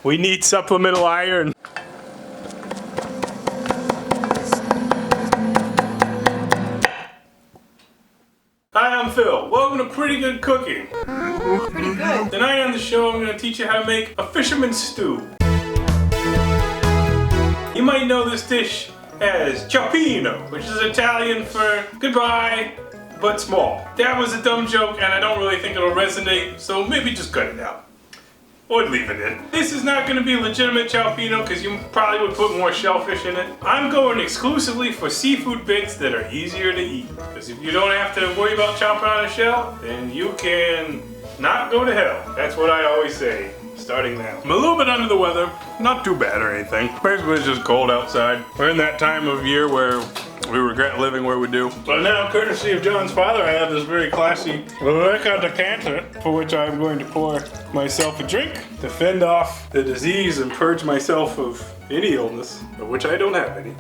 We need supplemental iron. Hi, I'm Phil. Welcome to Pretty Good Cooking. Pretty good. Tonight on the show, I'm going to teach you how to make a fisherman stew. You might know this dish as ciappino, which is Italian for goodbye, but small. That was a dumb joke, and I don't really think it'll resonate, so maybe just cut it out. Or leave it in. This is not going to be a legitimate ciappino because you probably would put more shellfish in it. I'm going exclusively for seafood bits that are easier to eat. Because if you don't have to worry about chopping on a shell, then you can not go to hell. That's what I always say, starting now. I'm a little bit under the weather, not too bad or anything. Basically it's just cold outside. We're in that time of year where we regret living where we do. But now, courtesy of John's father, I have this very classy Rebecca decanter for which I'm going to pour myself a drink to fend off the disease and purge myself of any illness, of which I don't have any.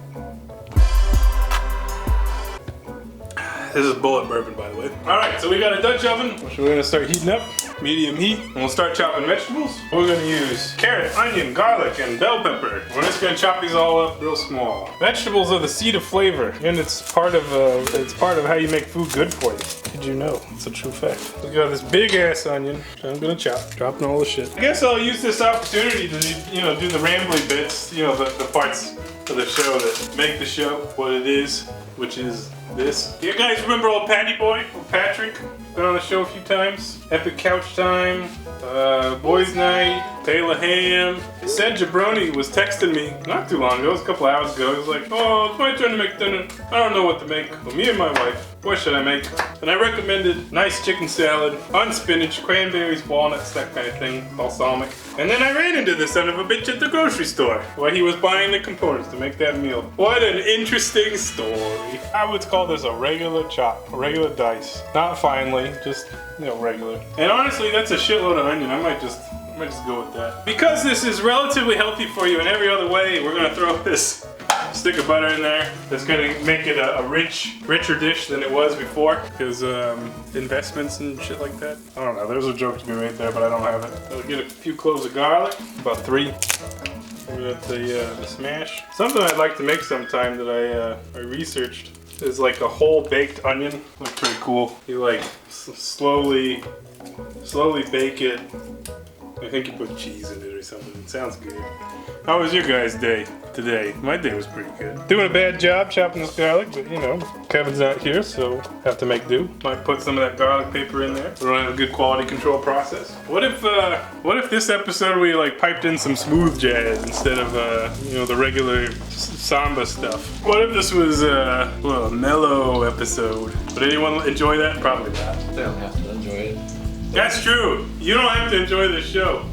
This is bullet bourbon, by the way. Alright, so we got a Dutch oven, which we're gonna start heating up. Medium heat, and we'll start chopping vegetables. We're gonna use carrot, onion, garlic, and bell pepper. We're just gonna chop these all up real small. Vegetables are the seed of flavor, and it's part of how you make food good for you. Did you know? It's a true fact. We got this big ass onion, which I'm gonna chop, dropping all the shit. I guess I'll use this opportunity to do the rambly bits, the parts of the show that make the show what it is, which is this. You guys remember old Patty Boy, old Patrick? Been on the show a few times. Epic Couch Time, Boys Night, Taylor Ham. Said Jabroni was texting me not too long ago, it was a couple hours ago. He was like, oh, it's my turn to make dinner. I don't know what to make. Well, me and my wife, what should I make? And I recommended nice chicken salad, on spinach, cranberries, walnuts, that kind of thing, balsamic. And then I ran into this son of a bitch at the grocery store while he was buying the components to make that meal. What an interesting story. I would call this a regular chop, a regular dice. Not finely, just, regular. And honestly, that's a shitload of onion. I might just go with that. Because this is relatively healthy for you in every other way, we're gonna throw this stick of butter in there. That's gonna make it a richer dish than it was before. Because investments and shit like that. I don't know, there's a joke to be made there, but I don't have it. I'll get a few cloves of garlic, about 3. We got the smash. Something I'd like to make sometime that I researched is like a whole baked onion. Looks pretty cool. You like slowly bake it. I think you put cheese in it or something. It sounds good. How was your guys' day today? My day was pretty good. Doing a bad job chopping this garlic, but Kevin's not here, so have to make do. Might put some of that garlic paper in there. We don't have a good quality control process. What if this episode we piped in some smooth jazz instead of the regular samba stuff? What if this was a mellow episode? Would anyone enjoy that? Probably not. They don't have to enjoy it. That's true. You don't have to enjoy this show.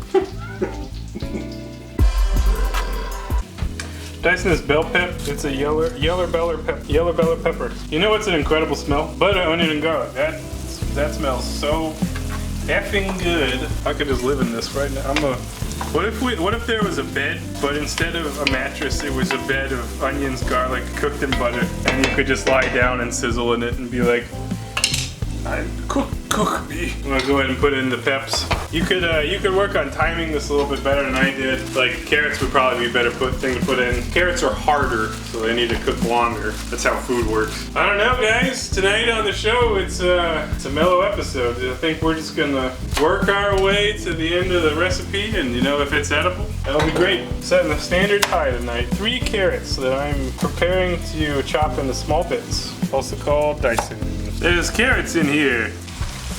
Dicing this bell pep. It's a yellow bell pepper. You know what's an incredible smell? Butter, onion, and garlic. That smells so effing good. I could just live in this right now. What if there was a bed, but instead of a mattress, it was a bed of onions, garlic, cooked in butter, and you could just lie down and sizzle in it and be like, cook me. I'm gonna go ahead and put in the peps. You could work on timing this a little bit better than I did. Like carrots would probably be a better thing to put in. Carrots are harder, so they need to cook longer. That's how food works. I don't know, guys. Tonight on the show, it's a mellow episode. I think we're just gonna work our way to the end of the recipe, and if it's edible, that'll be great. Setting the standard high tonight. 3 carrots that I'm preparing to chop into small bits, also called dicing. There's carrots in here.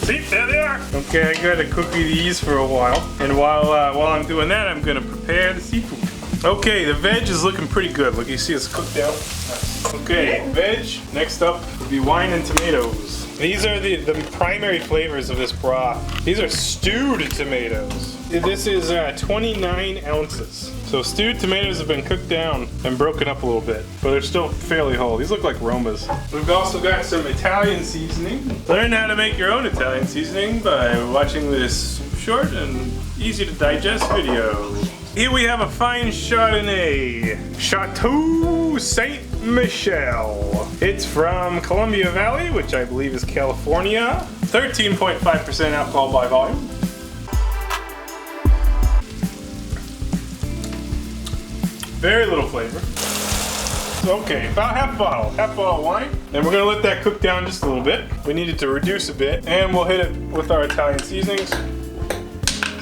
See, there they are. Okay, I gotta cook these for a while. And while I'm doing that, I'm gonna prepare the seafood. Okay, the veg is looking pretty good. Look, you see it's cooked out. Nice. Okay, veg. Next up will be wine and tomatoes. These are the primary flavors of this broth. These are stewed tomatoes. This is 29 ounces. So stewed tomatoes have been cooked down and broken up a little bit, but they're still fairly whole. These look like Romas. We've also got some Italian seasoning. Learn how to make your own Italian seasoning by watching this short and easy to digest video. Here we have a fine Chardonnay, Chateau Saint Michel. It's from Columbia Valley, which I believe is California. 13.5% alcohol by volume. Very little flavor. Okay, about half a bottle of wine. And we're gonna let that cook down just a little bit. We need it to reduce a bit, and we'll hit it with our Italian seasonings.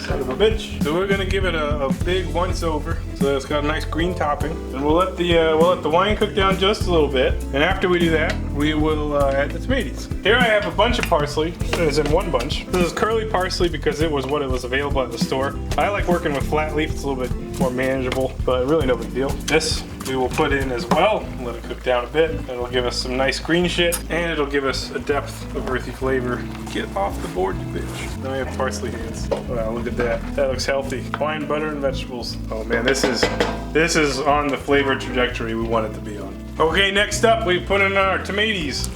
Son of a bitch. So we're gonna give it a big once over, so that it's got a nice green topping. And we'll let the wine cook down just a little bit. And after we do that, we will add the tomatoes. Here I have a bunch of parsley, as in one bunch. This is curly parsley because it was what it was available at the store. I like working with flat leaf, it's a little bit more manageable, but really no big deal. This we will put in as well, let it cook down a bit. It'll give us some nice green shit, and it'll give us a depth of earthy flavor. Get off the board, you bitch. Now we have parsley hands. Wow, look at that. That looks healthy. Wine, butter, and vegetables. Oh man, this is on the flavor trajectory we want it to be on. Okay, next up, we put in our tomatoes.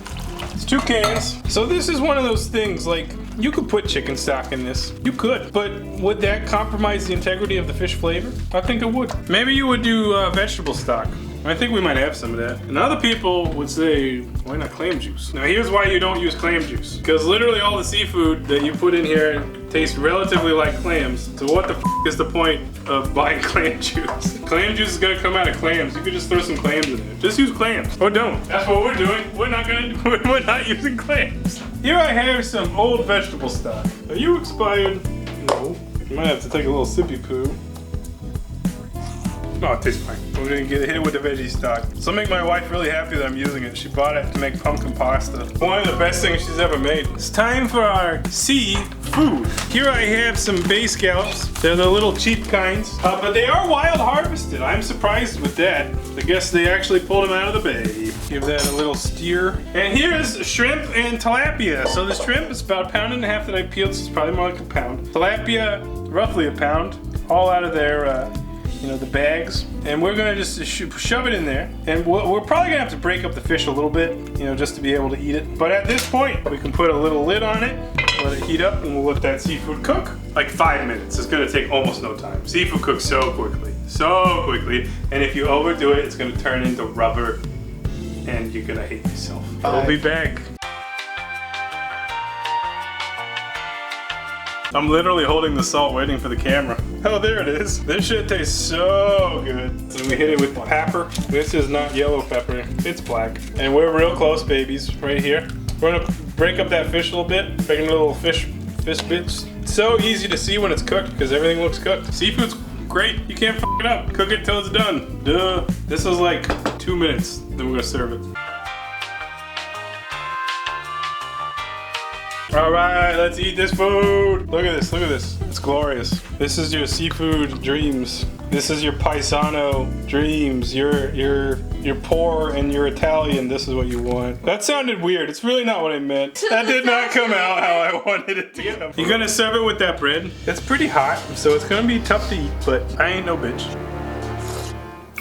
It's 2 cans. So this is one of those things, like, you could put chicken stock in this. You could, but would that compromise the integrity of the fish flavor? I think it would. Maybe you would do vegetable stock. I think we might have some of that. And other people would say, why not clam juice? Now here's why you don't use clam juice. Because literally all the seafood that you put in here tastes relatively like clams. So what the f is the point of buying clam juice? Clam juice is gonna come out of clams. You could just throw some clams in there. Just use clams, or don't. That's what we're doing. We're not using clams. Here I have some old vegetable stock. Are you expired? No. You might have to take a little sippy poo. Oh, it tastes fine. We're gonna get hit with the veggie stock. This will make my wife really happy that I'm using it. She bought it to make pumpkin pasta. One of the best things she's ever made. It's time for our seafood. Here I have some Bay Scallops. They're the little cheap kinds, but they are wild harvested. I'm surprised with that. I guess they actually pulled them out of the bay. Give that a little stir. And here's shrimp and tilapia. So the shrimp is about 1.5 pounds that I peeled, so it's probably more like a pound. Tilapia, roughly a pound, all out of their the bags, and we're gonna just shove it in there, and we're probably gonna have to break up the fish a little bit, just to be able to eat it. But at this point, we can put a little lid on it, let it heat up, and we'll let that seafood cook. Like 5 minutes. It's gonna take almost no time. Seafood cooks so quickly, and if you overdo it, it's gonna turn into rubber, and you're gonna hate yourself. We'll be back. I'm literally holding the salt waiting for the camera. Oh, there it is. This shit tastes so good. So we hit it with pepper. This is not yellow pepper, it's black. And we're real close, babies, right here. We're gonna break up that fish a little bit, making little fish bits. It's so easy to see when it's cooked because everything looks cooked. Seafood's great, you can't f it up. Cook it till it's done, duh. This is like 2 minutes, then we're gonna serve it. All right, let's eat this food. Look at this, look at this. It's glorious. This is your seafood dreams. This is your paisano dreams. You're poor and you're Italian. This is what you want. That sounded weird. It's really not what I meant. That did not come out how I wanted it to come. You're gonna serve it with that bread. It's pretty hot, so it's gonna be tough to eat, but I ain't no bitch.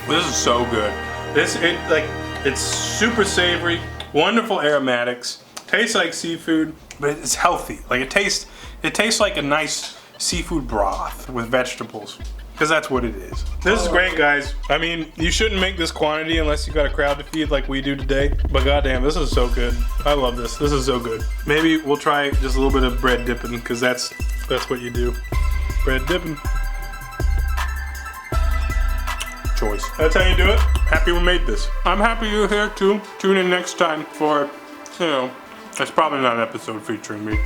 This is so good. It's super savory, wonderful aromatics. Tastes like seafood, but it's healthy. Like it tastes like a nice seafood broth with vegetables, because that's what it is. This is great, guys. I mean, you shouldn't make this quantity unless you got a crowd to feed like we do today. But goddamn, this is so good. I love this. This is so good. Maybe we'll try just a little bit of bread dipping, because that's what you do. Bread dipping. Choice. That's how you do it. Happy we made this. I'm happy you're here too. Tune in next time for, it's probably not an episode featuring me.